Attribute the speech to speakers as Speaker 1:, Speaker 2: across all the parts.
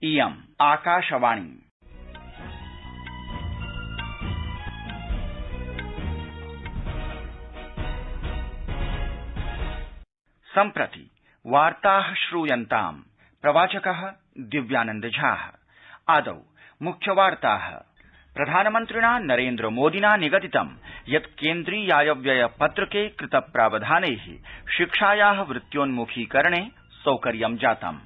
Speaker 1: इयम् आकाशवाणी। सम्प्रति वार्ताः श्रूयन्ताम्। प्रवाचकः दिव्यानंद झा। आदौ मुख्यवार्ताः। प्रधानमन्त्रिणा नरेन्द्र मोदिना निगदितं यत् केन्द्रीयायव्यय पत्रके कृतप्रावधानैः शिक्षायाः वृत्योन्मुखीकरणे सौकर्यं जातम्।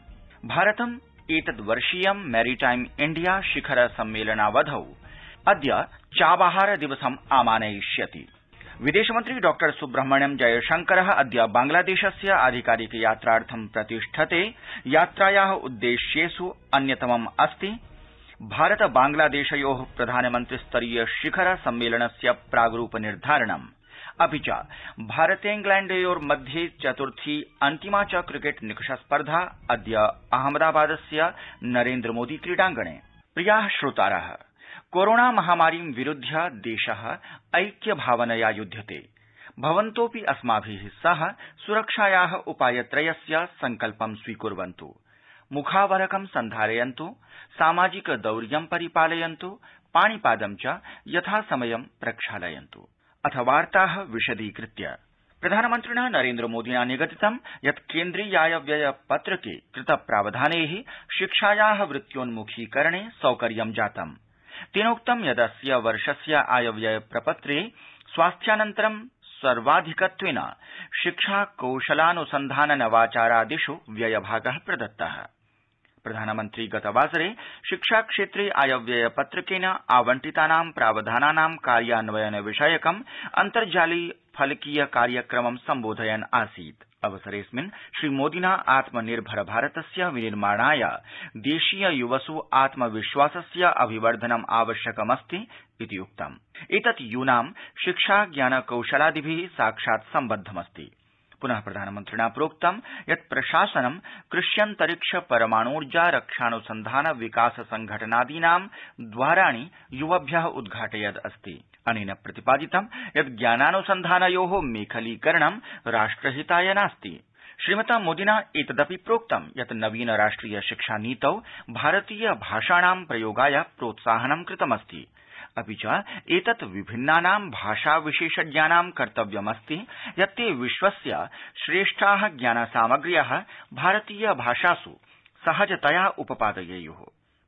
Speaker 1: भारतम् एतद्वर्षीयं मैरीटाइम इंडिया शिखर सम्मेलनावधौ अद्य चाबहार दिवसम् आमानयिष्यति। विदेशमन्त्री डॉ सुब्रह्मण्यम जयशंकरः अद्य बांग्लादेशस्य आधिकारिक यात्रार्थं प्रतिष्ठते यात्रायाः उद्देश्येषु अन्यतमम् अस्ति भारत बांग्लादेशयोः प्रधानमन्त्रिस्तरीय शिखर सम्मेलनस्य प्राग्रूप निर्धारणम्, अपि च भारतेंग्लैण्डयोर्मध्ये चतुर्थी अन्तिमा च क्रिकेट निकष स्पर्धा अद्य अहमदाबादस्य नरेन्द्र मोदी क्रीडाङ्गणे। प्रियाः श्रोतारः, कोरोना महामारीं विरुध्य देशः ऐक्यभावनया युध्यते। भवन्तोऽपि अस्माभिः सह सुरक्षायाः उपायत्रयस्य सङ्कल्पं स्वीकुर्वन्तु। मुखावरकं सन्धारयन्तु, सामाजिक दौर्यं परिपालयन्तु, पाणिपादं च यथासमयं प्रक्षालयन्तु। अथ वार्ताः विशदीकृत्य। प्रधानमन्त्रिणा नरेन्द्र मोदिना निगदितं यत् केन्द्रीयायव्यय पत्रके कृतप्रावधानैः शिक्षायाः वृत्योन्मुखीकरणे सौकर्यं जातम्। तेनोक्तं यदस्य वर्षस्य आयव्यय प्रपत्रे स्वास्थ्यानन्तरं सर्वाधिकत्वेन शिक्षा कौशलानुसन्धान नवाचारादिषु व्ययभागः प्रदत्तः। प्रधानमन्त्री गतवासरे शिक्षाक्षेत्रे आयव्यय पत्रकेन आवण्टितानां प्रावधानानां कार्यान्वयन विषयकम् अन्तर्जालीय फलकीय कार्यक्रमं सम्बोधयन् आसीत्। अवसरेऽस्मिन् श्रीमोदिना आत्मनिर्भर भारतस्य विनिर्माणाय देशीय युवसु आत्मविश्वासस्य अभिवर्धनम् आवश्यकमस्ति इति उक्तम्। एतत् यूनां शिक्षा ज्ञान कौशलादिभिः साक्षात् सम्बद्धमस्ति। पुनः प्रधानमन्त्रिणा प्रोक्तं यत् प्रशासनं कृष्यन्तरिक्ष परमाणूर्जा रक्षानुसन्धान विकास संघटनादीनां द्वाराणि युवभ्यः उद्घाटयद् अस्ति। अनेन प्रतिपादितं यत् ज्ञानानुसन्धानयोः मेखलीकरणं राष्ट्रहिताय नास्ति। श्रीमता मोदिना एतदपि प्रोक्तं यत् नवीन राष्ट्रिय शिक्षा नीतौ भारतीय भाषाणां प्रयोगाय प्रोत्साहनं कृतमस्ति। अपि च एतत् विभिन्नानां भाषा विशेषज्ञानां कर्तव्यमस्ति यत् ते विश्वस्य श्रेष्ठाः ज्ञानसामग्र्यः भारतीय भाषासु सहजतया उपपादयेयुः।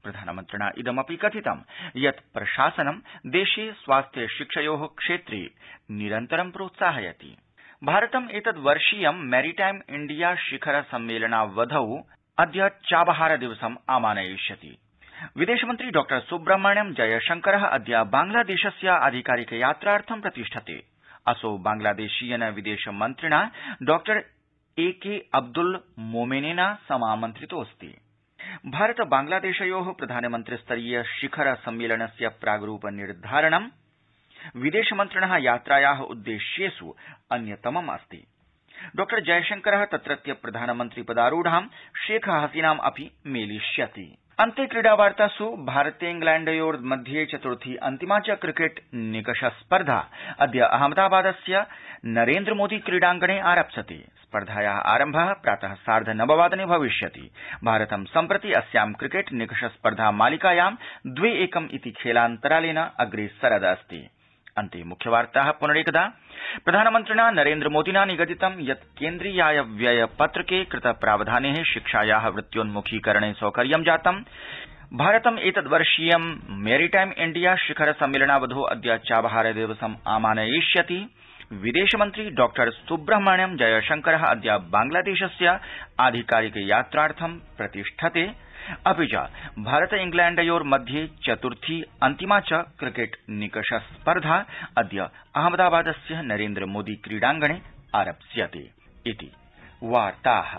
Speaker 1: प्रधानमन्त्रिणा इदमपि कथितं यत् प्रशासनं देशे स्वास्थ्य शिक्षयोः क्षेत्रे निरन्तरं प्रोत्साहयति। भारतम् एतद्वर्षीयं मैरीटाइम इंडिया शिखर सम्मेलनावधौ अद्य चाबहार दिवसम् आमानयिष्यति। विदेशमन्त्री डॉ सुब्रह्मण्यम जयशंकरः अद्य बांग्लादेशस्य आधिकारिक यात्रार्थं प्रतिष्ठते। असौ बांग्लादेशीयेन विदेशमन्त्रिणा डॉ AK अब्दुल मोमेनेन समामन्त्रितोऽस्ति। भारत बांग्लादेशयोः प्रधानमन्त्रिस्तरीय शिखर सम्मेलनस्य प्राग्रूप निर्धारणं विदेशमन्त्रिणः यात्रायाः उद्देश्येषु अन्यतमम् अस्ति। डॉ जयशंकरः तत्रत्य प्रधानमन्त्री पदारूढां शेख हसीनाम् अपि मेलिष्यति। अन्ते क्रीडावार्तासु भारतेंग्लैण्डयोर्मध्ये चतुर्थी अन्तिमा च क्रिकेट निकष स्पर्धा अद्य अहमदाबादस्य नरेन्द्र मोदी क्रीडाङ्गणे आरप्स्यते। स्पर्धायाः आरम्भः प्रातः 9:30 भविष्यति। भारतं सम्प्रति अस्यां क्रिकेट निकष स्पर्धा मालिकायां 2-1 इति खेलान्तरालेन अग्रेसरदस्ति। अन्ते मुख्यवार्ताः पुनरेकदा। प्रधानमन्त्रिणा नरेन्द्र मोदिना निगदितं यत् केन्द्रीयायव्यय पत्रके कृतप्रावधानैः शिक्षायाः वृत्योन्मुखीकरणे सौकर्यं जातम्। भारतम् एतद्वर्षीयं मैरीटाइम इंडिया शिखर सम्मेलनावधौ अद्य चाबहार दिवसम् आमानयिष्यति। विदेशमन्त्री डॉ सुब्रह्मण्यम जयशंकरः अद्य बांग्लादेशस्य आधिकारिक यात्रार्थं प्रतिष्ठते। अपि च भारत इंग्लैण्डयोर्मध्ये चतुर्थी अन्तिमा च क्रिकेट निकष स्पर्धा अद्य अहमदाबादस्य नरेन्द्र मोदी क्रीडाङ्गणे आरप्स्यते इति वार्ताः।